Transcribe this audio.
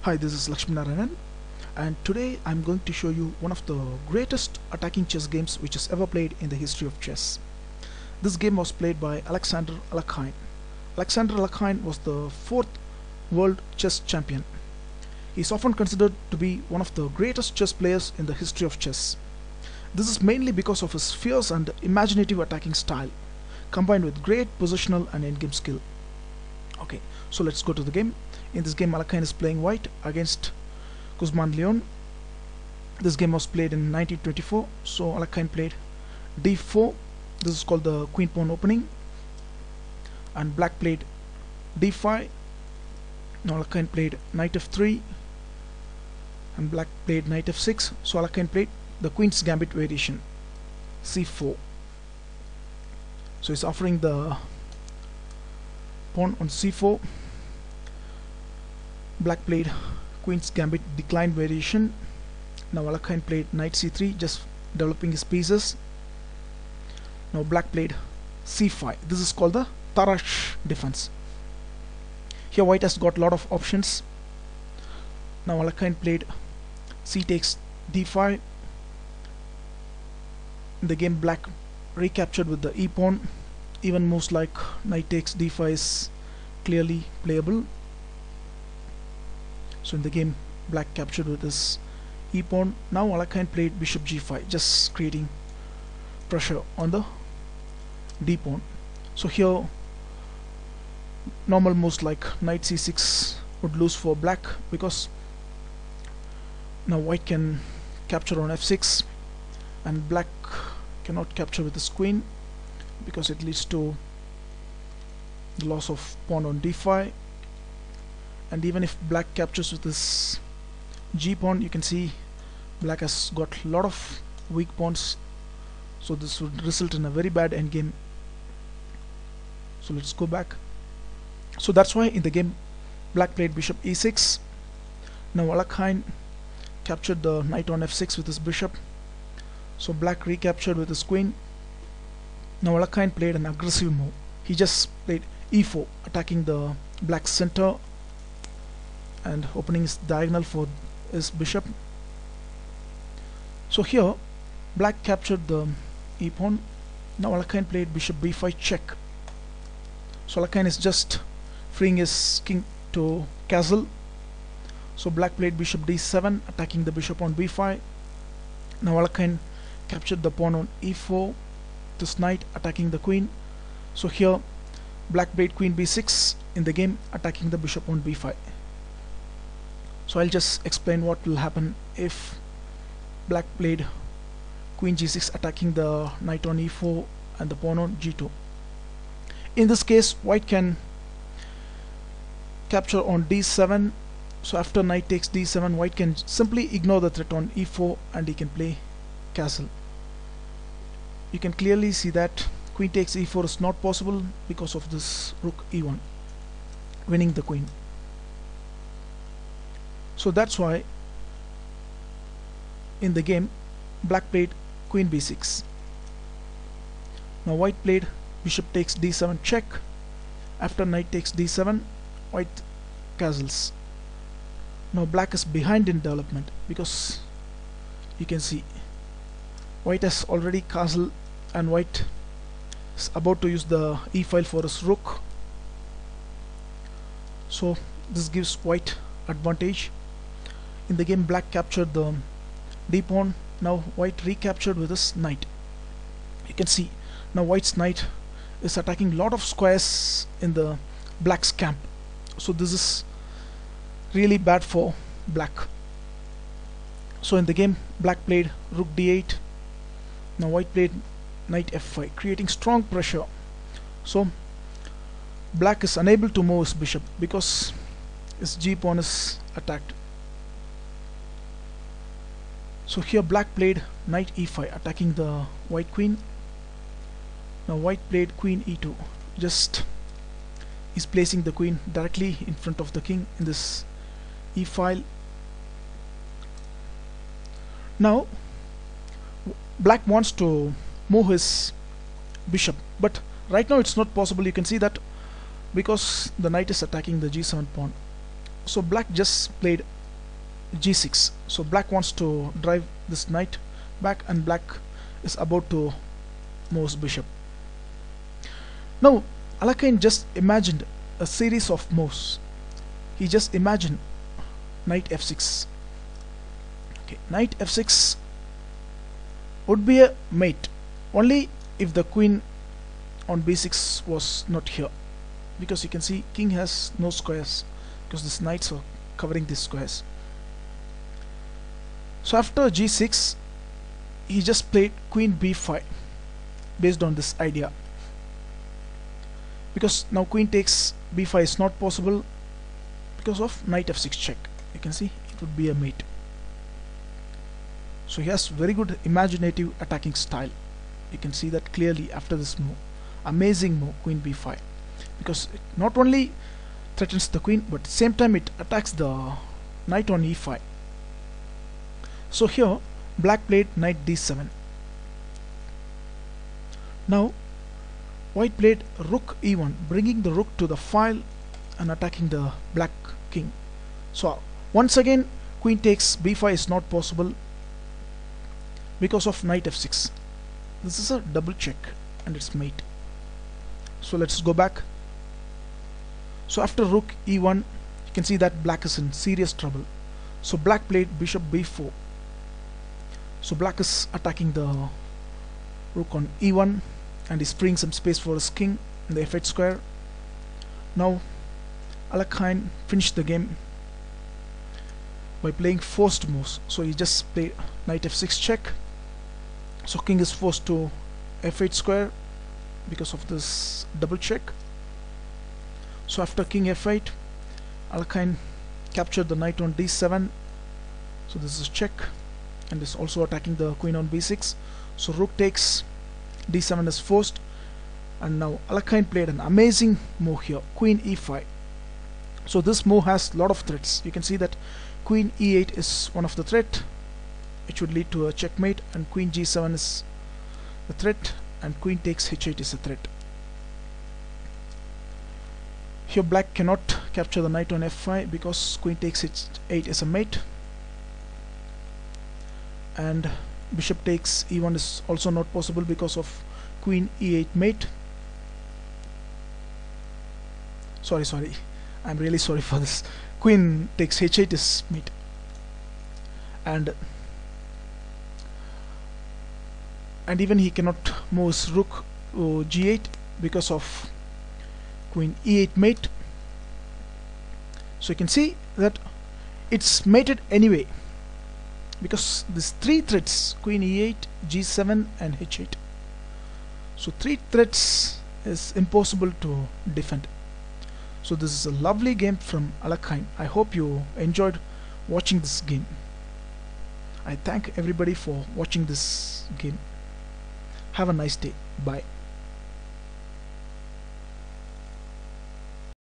Hi, this is Lakshmi Narayanan, and today I'm going to show you one of the greatest attacking chess games which is ever played in the history of chess. This game was played by Alexander Alekhine. Alexander Alekhine was the fourth world chess champion. He is often considered to be one of the greatest chess players in the history of chess. This is mainly because of his fierce and imaginative attacking style, combined with great positional and endgame skill. Okay, so let's go to the game. In this game, Alekhine is playing white against Guzman Leon. This game was played in 1924, so Alekhine played d4. This is called the queen pawn opening, and black played d5. Now Alekhine played knight f3, and black played knight f6. So Alekhine played the queen's gambit variation, c4. So he's offering the pawn on c4. Black played queen's gambit decline variation. Now Alekhine played knight c3, just developing his pieces. Now black played c5. This is called the Tarrasch defense. Here white has got a lot of options. Now Alekhine played c takes d5. In the game, black recaptured with the e pawn. Even moves like knight takes d5 is clearly playable. So in the game, black captured with his e pawn. Now Alekhine played bishop g5, just creating pressure on the d pawn. So here, normal moves like knight c6 would lose for black, because now white can capture on f6, and black cannot capture with his queen because it leads to the loss of pawn on d5. And even if black captures with this g pawn, you can see black has got a lot of weak pawns, so this would result in a very bad endgame. So let's go back. So that's why in the game, black played bishop e6. Now Alekhine captured the knight on f6 with his bishop, so black recaptured with his queen. Now Alekhine played an aggressive move. He just played e4, attacking the black center and opening his diagonal for his bishop. So here black captured the e pawn. Now Alekhine played bishop b5 check. So Alekhine is just freeing his king to castle. So black played bishop d7, attacking the bishop on b5. Now Alekhine captured the pawn on e4, this knight attacking the queen. So here black played queen b6 in the game, attacking the bishop on b5. So I'll just explain what will happen if black played queen g6, attacking the knight on e4 and the pawn on g2. In this case, white can capture on d7. So after knight takes d7, white can simply ignore the threat on e4 and he can play castle. You can clearly see that queen takes e4 is not possible because of this rook e1, winning the queen. So that's why in the game, black played queen b6. Now white played bishop takes d7 check. After knight takes d7, white castles. Now black is behind in development, because you can see white has already castled and white is about to use the e file for his rook. So this gives white advantage. In the game, black captured the d pawn. Now white recaptured with his knight. You can see now white's knight is attacking a lot of squares in the black's camp. So this is really bad for black. So in the game, black played rook d8. Now white played knight f5, creating strong pressure. So black is unable to move his bishop because his g pawn is attacked. So here black played knight e5, attacking the white queen. Now white played queen e2, just is placing the queen directly in front of the king in this e file. Now black wants to move his bishop, but right now it's not possible. You can see that because the knight is attacking the g7 pawn. So black just played g6. So black wants to drive this knight back, and black is about to move his bishop. Now Alekhine just imagined a series of moves. He just imagined knight f6. Okay, knight f6 would be a mate only if the queen on b6 was not here, because you can see king has no squares because these knights are covering these squares. So after g6 he just played queen b5 based on this idea, because now queen takes b5 is not possible because of knight f6 check. You can see it would be a mate. So he has very good imaginative attacking style. You can see that clearly after this move. Amazing move, queen b5, because it not only threatens the queen but at the same time it attacks the knight on e5. So here black played knight d7. Now white played rook e1, bringing the rook to the file and attacking the black king. So once again queen takes b5 is not possible because of knight f6. This is a double check and it's mate. So let's go back. So after rook e1 you can see that black is in serious trouble. So black played bishop b4. So black is attacking the rook on e1 and is freeing some space for his king in the f8 square. Now Alekhine finished the game by playing forced moves. So he just played knight f6 check. So king is forced to f8 square because of this double check. So after king f8 Alekhine captured the knight on d7. So this is check, and is also attacking the queen on b6. So rook takes, d7 is forced, and now Alekhine played an amazing move here, queen e5. So this move has lot of threats. You can see that queen e8 is one of the threat. It should lead to a checkmate, and queen g7 is the threat, and queen takes h8 is a threat. Here black cannot capture the knight on f5 because queen takes h8 is a mate, and bishop takes e1 is also not possible because of queen e8 mate. Sorry, I'm really sorry for this. Queen takes h8 is mate, and even he cannot move his rook to g8 because of queen e8 mate. So you can see that it's mated anyway because these three threats, queen e8, g7 and h8. So three threats is impossible to defend. So this is a lovely game from Alekhine. I hope you enjoyed watching this game. I thank everybody for watching this game. Have a nice day. Bye.